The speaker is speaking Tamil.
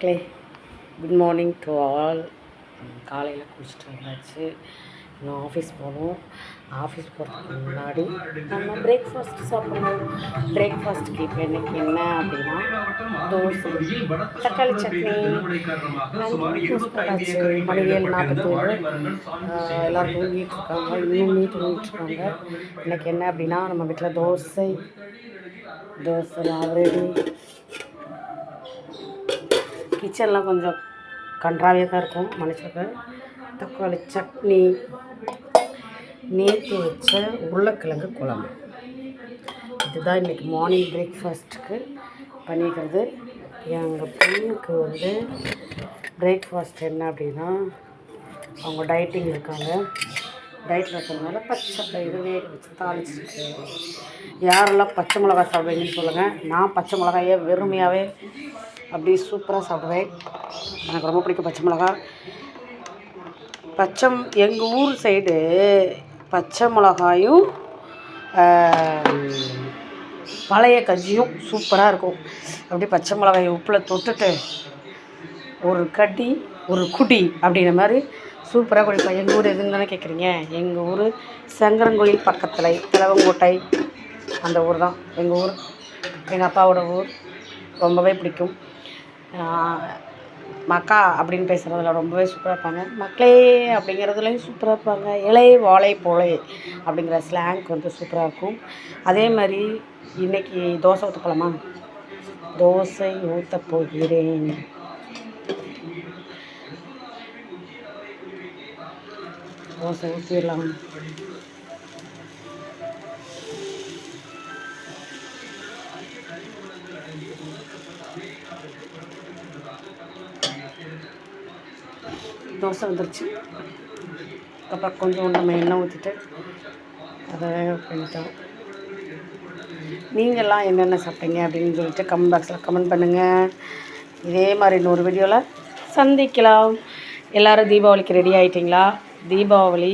மக்களே, குட் மார்னிங் டு ஆல். காலையில் குளிச்சுட்டு வந்தாச்சு. இன்னும் ஆஃபீஸ் போகணும். ஆஃபீஸ் போகிறதுக்கு முன்னாடி நம்ம பிரேக்ஃபாஸ்ட் சாப்பிடணும். பிரேக்ஃபாஸ்ட்டுக்கு இப்போ இன்றைக்கி என்ன அப்படின்னா தோசை, தக்காளி சட்னி, ஜூஸ் போட்டாச்சு. மணி 7:47. எல்லோரும் தூங்கிட்டு இருக்காங்க. இன்னும் நீ தூங்கிட்டு இருக்காங்க. இன்றைக்கி என்ன அப்படின்னா நம்ம வீட்டில் தோசை ஆல்ரெடி. கிச்சன்லாம் கொஞ்சம் கன்றாவே தான் இருக்கும் மனுஷனுக்கு. தக்காளி சட்னி, நேற்று வச்ச உருளைக்கிழங்கு குழம்பு, இதுதான் இன்றைக்கி மார்னிங் பிரேக்ஃபாஸ்ட்டுக்கு பண்ணிக்கிறது. எங்கள் பொண்ணுக்கு பிரேக்ஃபாஸ்ட் என்ன அப்படின்னா, அவங்க டயட்டிங் இருக்காங்க. டயட்டில் இருக்கிறதுனால பச்சை பயிறு வேக வச்சு தாளிச்சிருக்கு. யாரெல்லாம் பச்சை மிளகா சாப்பிடுவீங்கன்னு சொல்லுங்கள். நான் பச்சை மிளகாயே வெறுமையாகவே அப்படி சூப்பராக சாப்பிடுவேன். எனக்கு ரொம்ப பிடிக்கும் பச்சை மிளகா. எங்கள் ஊர் சைடு பச்சை மிளகாயும் பழைய கஞ்சியும் சூப்பராக இருக்கும். அப்படி பச்சை மிளகாயை உப்பில் தொட்டுட்டு ஒரு கட்டி ஒரு குட்டி அப்படிங்கிற மாதிரி சூப்பராக குடிப்பேன். எங்கள் ஊர் எதுன்னு தானே கேட்குறீங்க? எங்கள் ஊர் சங்கரங்கோயில் பக்கத்தில் திலவங்கோட்டை, அந்த ஊர் தான் எங்கள் ஊர். எங்கள் அப்பாவோட ஊர். ரொம்பவே பிடிக்கும். மக்கா அப்படின்னு பேசுகிறதுல ரொம்பவே சூப்பராக இருப்பாங்க. மக்களே அப்படிங்கிறதுலையும் சூப்பராக இருப்பாங்க. இலை வாழை போலை அப்படிங்கிற ஸ்லாங்க் சூப்பராக இருக்கும். அதே மாதிரி இன்றைக்கி தோசை ஊற்ற போகலாமா? தோசை ஊற்ற போகிறேன். தோசை ஊற்றிடலாம். தோசை வந்துருச்சு. அப்புறம் கொஞ்சம் நம்ம எண்ணெய் ஊற்றிட்டு அதை பண்ணிட்டோம். நீங்கள்லாம் என்னென்ன சாப்பிட்டீங்க அப்படின்னு சொல்லிட்டு கமெண்ட் பாக்ஸில் கமெண்ட் பண்ணுங்கள். இதே மாதிரி இன்னொரு வீடியோவில் சந்திக்கலாம். எல்லோரும் தீபாவளிக்கு ரெடி ஆகிட்டிங்களா? தீபாவளி